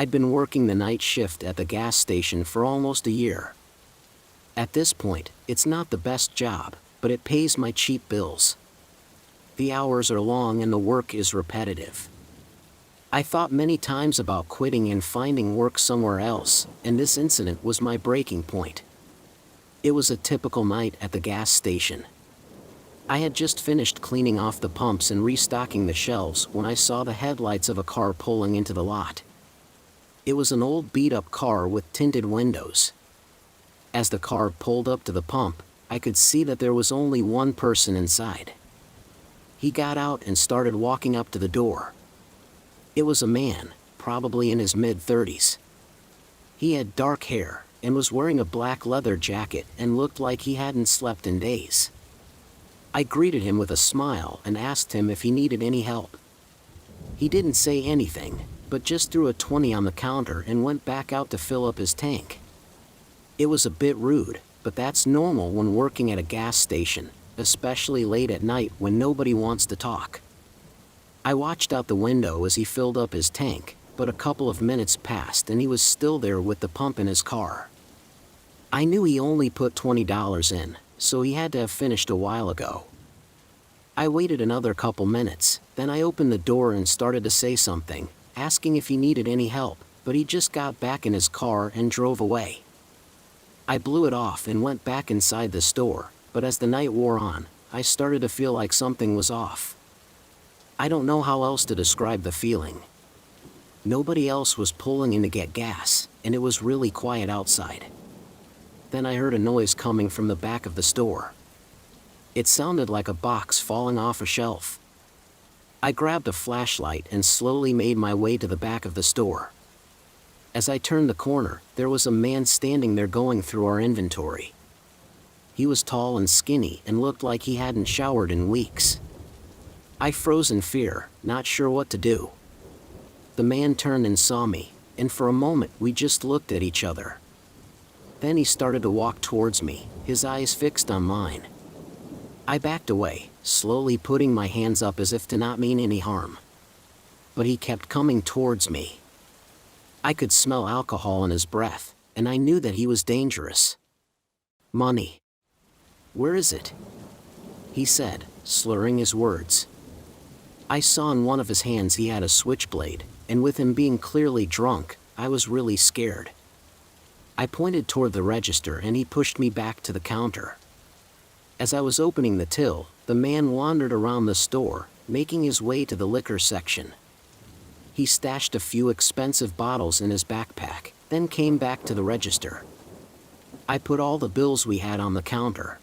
I'd been working the night shift at the gas station for almost a year. At this point, it's not the best job, but it pays my cheap bills. The hours are long and the work is repetitive. I thought many times about quitting and finding work somewhere else, and this incident was my breaking point. It was a typical night at the gas station. I had just finished cleaning off the pumps and restocking the shelves when I saw the headlights of a car pulling into the lot. It was an old beat-up car with tinted windows. As the car pulled up to the pump, I could see that there was only one person inside. He got out and started walking up to the door. It was a man, probably in his mid-30s. He had dark hair and was wearing a black leather jacket and looked like he hadn't slept in days. I greeted him with a smile and asked him if he needed any help. He didn't say anything, but just threw a 20 on the counter and went back out to fill up his tank. It was a bit rude, but that's normal when working at a gas station, especially late at night when nobody wants to talk. I watched out the window as he filled up his tank, but a couple of minutes passed and he was still there with the pump in his car. I knew he only put $20 in, so he had to have finished a while ago. I waited another couple minutes, then I opened the door and started to say something, asking if he needed any help, but he just got back in his car and drove away. I blew it off and went back inside the store, but as the night wore on, I started to feel like something was off. I don't know how else to describe the feeling. Nobody else was pulling in to get gas, and it was really quiet outside. Then I heard a noise coming from the back of the store. It sounded like a box falling off a shelf. I grabbed a flashlight and slowly made my way to the back of the store. As I turned the corner, there was a man standing there going through our inventory. He was tall and skinny and looked like he hadn't showered in weeks. I froze in fear, not sure what to do. The man turned and saw me, and for a moment we just looked at each other. Then he started to walk towards me, his eyes fixed on mine. I backed away, slowly putting my hands up as if to not mean any harm. But he kept coming towards me. I could smell alcohol in his breath, and I knew that he was dangerous. "Money. Where is it?" he said, slurring his words. I saw in one of his hands he had a switchblade, and with him being clearly drunk, I was really scared. I pointed toward the register and he pushed me back to the counter. As I was opening the till, the man wandered around the store, making his way to the liquor section. He stashed a few expensive bottles in his backpack, then came back to the register. I put all the bills we had on the counter.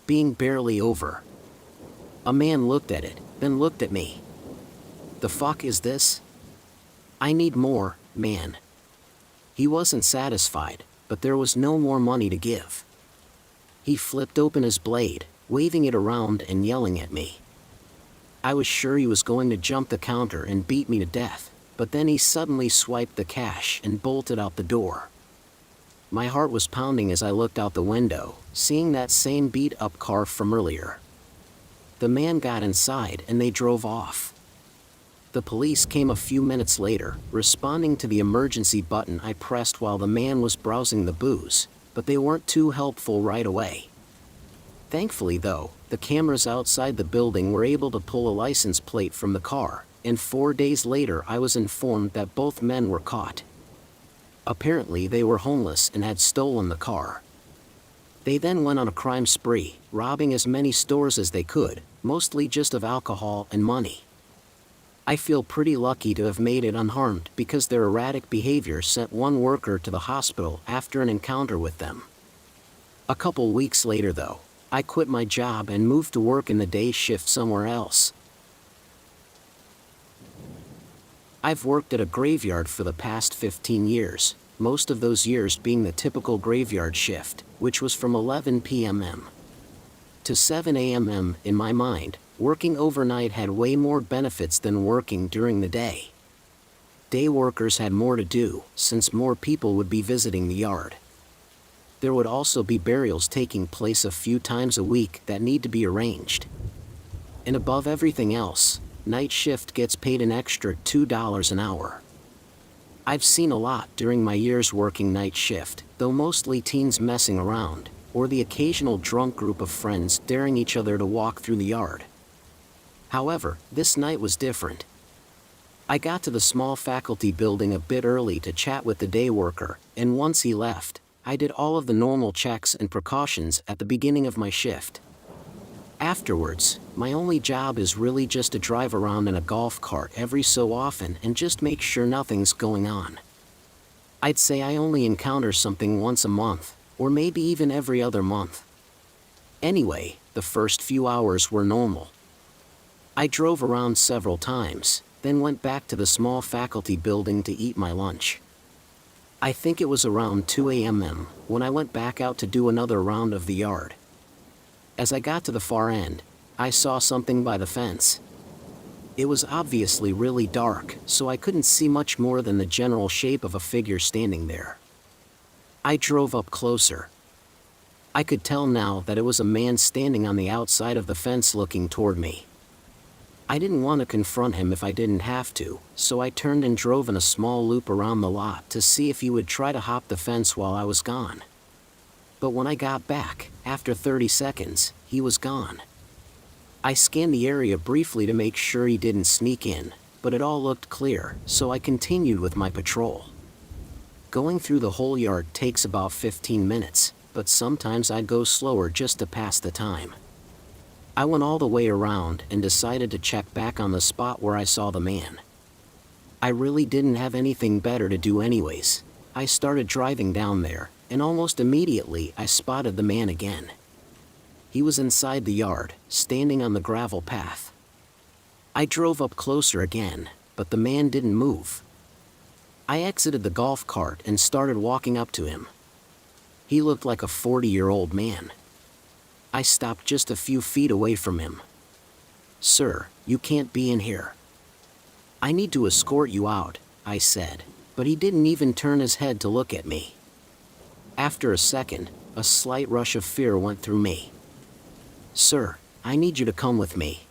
Being barely over. A man looked at it, then looked at me. "The fuck is this?" "I need more, man." He wasn't satisfied, but there was no more money to give. He flipped open his blade, waving it around and yelling at me. I was sure he was going to jump the counter and beat me to death, but then he suddenly swiped the cash and bolted out the door. My heart was pounding as I looked out the window, seeing that same beat-up car from earlier. The man got inside and they drove off. The police came a few minutes later, responding to the emergency button I pressed while the man was browsing the booze, but they weren't too helpful right away. Thankfully though, the cameras outside the building were able to pull a license plate from the car, and 4 days later I was informed that both men were caught. Apparently they were homeless and had stolen the car. They then went on a crime spree, robbing as many stores as they could, mostly just of alcohol and money. I feel pretty lucky to have made it unharmed because their erratic behavior sent one worker to the hospital after an encounter with them. A couple weeks later though, I quit my job and moved to work in the day shift somewhere else. I've worked at a graveyard for the past 15 years, most of those years being the typical graveyard shift, which was from 11 p.m. to 7 a.m. In my mind, working overnight had way more benefits than working during the day. Day workers had more to do, since more people would be visiting the yard. There would also be burials taking place a few times a week that need to be arranged. And above everything else, night shift gets paid an extra $2 an hour. I've seen a lot during my years working night shift, though mostly teens messing around, or the occasional drunk group of friends daring each other to walk through the yard. However, this night was different. I got to the small faculty building a bit early to chat with the day worker, and once he left, I did all of the normal checks and precautions at the beginning of my shift. Afterwards, my only job is really just to drive around in a golf cart every so often and just make sure nothing's going on. I'd say I only encounter something once a month, or maybe even every other month. Anyway, the first few hours were normal. I drove around several times, then went back to the small faculty building to eat my lunch. I think it was around 2 a.m. when I went back out to do another round of the yard. As I got to the far end, I saw something by the fence. It was obviously really dark, so I couldn't see much more than the general shape of a figure standing there. I drove up closer. I could tell now that it was a man standing on the outside of the fence looking toward me. I didn't want to confront him if I didn't have to, so I turned and drove in a small loop around the lot to see if he would try to hop the fence while I was gone. But when I got back, after 30 seconds, he was gone. I scanned the area briefly to make sure he didn't sneak in, but it all looked clear, so I continued with my patrol. Going through the whole yard takes about 15 minutes, but sometimes I'd go slower just to pass the time. I went all the way around and decided to check back on the spot where I saw the man. I really didn't have anything better to do anyways. I started driving down there, and almost immediately I spotted the man again. He was inside the yard, standing on the gravel path. I drove up closer again, but the man didn't move. I exited the golf cart and started walking up to him. He looked like a 40-year-old man. I stopped just a few feet away from him. "Sir, you can't be in here. I need to escort you out," I said, but he didn't even turn his head to look at me. After a second, a slight rush of fear went through me. "Sir, I need you to come with me."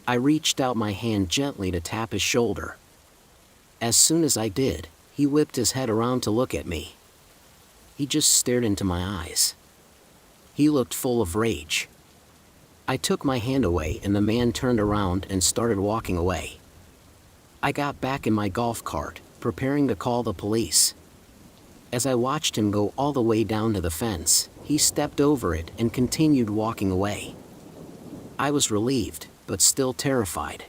I reached out my hand gently to tap his shoulder. As soon as I did, he whipped his head around to look at me. He just stared into my eyes. He looked full of rage. I took my hand away and the man turned around and started walking away. I got back in my golf cart, preparing to call the police. As I watched him go all the way down to the fence, he stepped over it and continued walking away. I was relieved, but still terrified.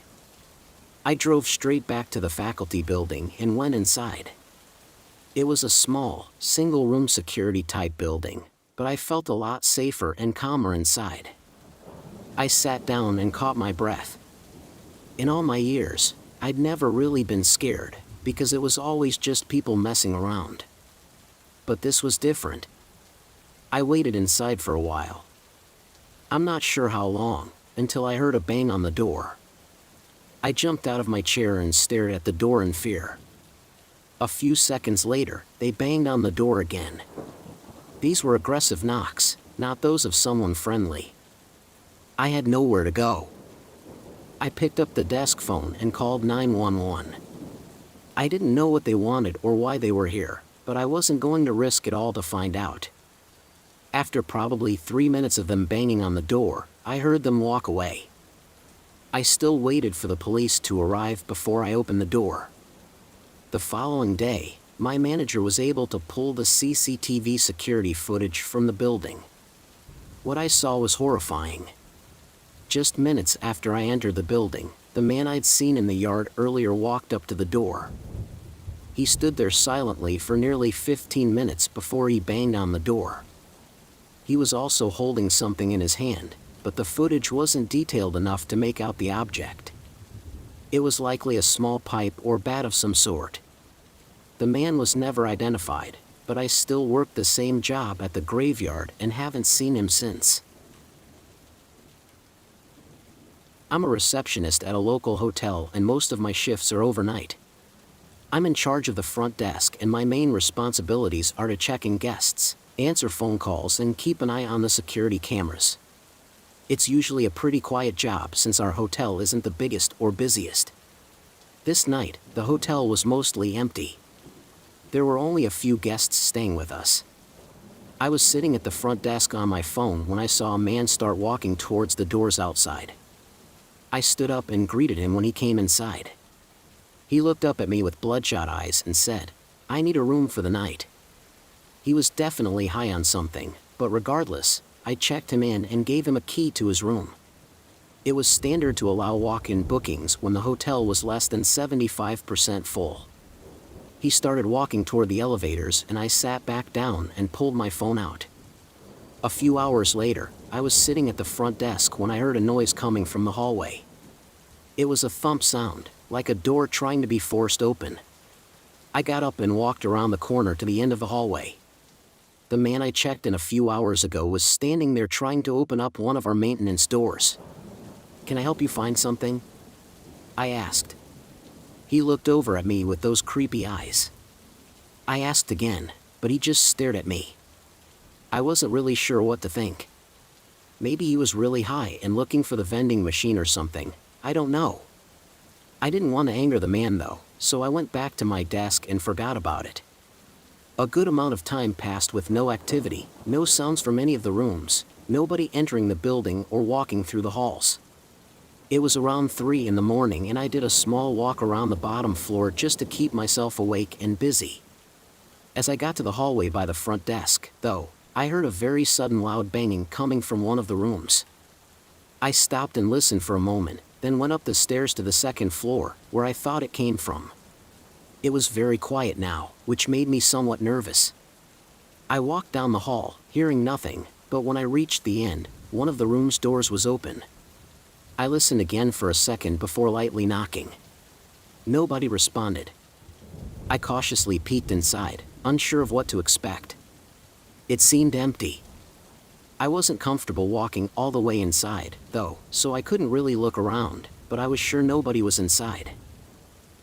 I drove straight back to the faculty building and went inside. It was a small, single-room security-type building, but I felt a lot safer and calmer inside. I sat down and caught my breath. In all my years, I'd never really been scared, because it was always just people messing around. But this was different. I waited inside for a while. I'm not sure how long, until I heard a bang on the door. I jumped out of my chair and stared at the door in fear. A few seconds later, they banged on the door again. These were aggressive knocks, not those of someone friendly. I had nowhere to go. I picked up the desk phone and called 911. I didn't know what they wanted or why they were here, but I wasn't going to risk it all to find out. After probably 3 minutes of them banging on the door, I heard them walk away. I still waited for the police to arrive before I opened the door. The following day, my manager was able to pull the CCTV security footage from the building. What I saw was horrifying. Just minutes after I entered the building, the man I'd seen in the yard earlier walked up to the door. He stood there silently for nearly 15 minutes before he banged on the door. He was also holding something in his hand, but the footage wasn't detailed enough to make out the object. It was likely a small pipe or bat of some sort. The man was never identified, but I still worked the same job at the graveyard and haven't seen him since. I'm a receptionist at a local hotel and most of my shifts are overnight. I'm in charge of the front desk and my main responsibilities are to check in guests, answer phone calls and keep an eye on the security cameras. It's usually a pretty quiet job since our hotel isn't the biggest or busiest. This night, the hotel was mostly empty. There were only a few guests staying with us. I was sitting at the front desk on my phone when I saw a man start walking towards the doors outside. I stood up and greeted him when he came inside. He looked up at me with bloodshot eyes and said, "I need a room for the night." He was definitely high on something, but regardless, I checked him in and gave him a key to his room. It was standard to allow walk-in bookings when the hotel was less than 75% full. He started walking toward the elevators and I sat back down and pulled my phone out. A few hours later, I was sitting at the front desk when I heard a noise coming from the hallway. It was a thump sound, like a door trying to be forced open. I got up and walked around the corner to the end of the hallway. The man I checked in a few hours ago was standing there trying to open up one of our maintenance doors. "Can I help you find something?" I asked. He looked over at me with those creepy eyes. I asked again, but he just stared at me. I wasn't really sure what to think. Maybe he was really high and looking for the vending machine or something, I don't know. I didn't want to anger the man though, so I went back to my desk and forgot about it. A good amount of time passed with no activity, no sounds from any of the rooms, nobody entering the building or walking through the halls. It was around 3 in the morning and I did a small walk around the bottom floor just to keep myself awake and busy. As I got to the hallway by the front desk, though, I heard a very sudden loud banging coming from one of the rooms. I stopped and listened for a moment, then went up the stairs to the second floor, where I thought it came from. It was very quiet now, which made me somewhat nervous. I walked down the hall, hearing nothing, but when I reached the end, one of the room's doors was open. I listened again for a second before lightly knocking. Nobody responded. I cautiously peeked inside, unsure of what to expect. It seemed empty. I wasn't comfortable walking all the way inside, though, so I couldn't really look around, but I was sure nobody was inside.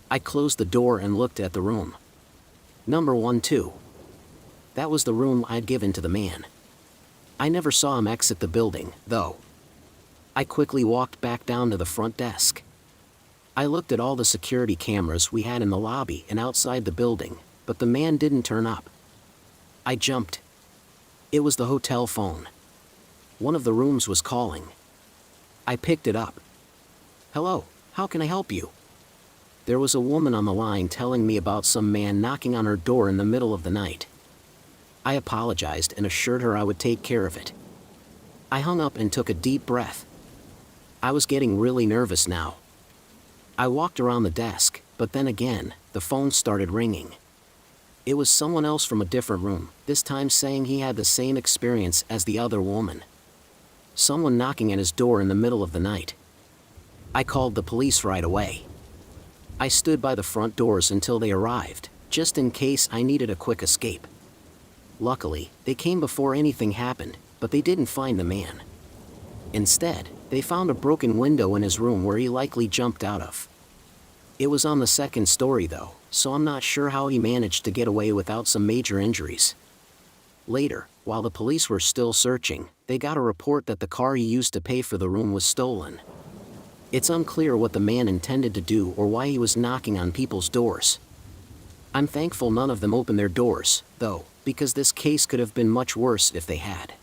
I closed the door and looked at the room. Number 12. That was the room I'd given to the man. I never saw him exit the building, though. I quickly walked back down to the front desk. I looked at all the security cameras we had in the lobby and outside the building, but the man didn't turn up. I jumped. It was the hotel phone. One of the rooms was calling. I picked it up. "Hello, how can I help you?" There was a woman on the line telling me about some man knocking on her door in the middle of the night. I apologized and assured her I would take care of it. I hung up and took a deep breath. I was getting really nervous now. I walked around the desk, but then again, the phone started ringing. It was someone else from a different room, this time saying he had the same experience as the other woman. Someone knocking at his door in the middle of the night. I called the police right away. I stood by the front doors until they arrived, just in case I needed a quick escape. Luckily, they came before anything happened, but they didn't find the man. Instead, they found a broken window in his room where he likely jumped out of. It was on the second story though, so I'm not sure how he managed to get away without some major injuries. Later, while the police were still searching, they got a report that the car he used to pay for the room was stolen. It's unclear what the man intended to do or why he was knocking on people's doors. I'm thankful none of them opened their doors, though, because this case could have been much worse if they had.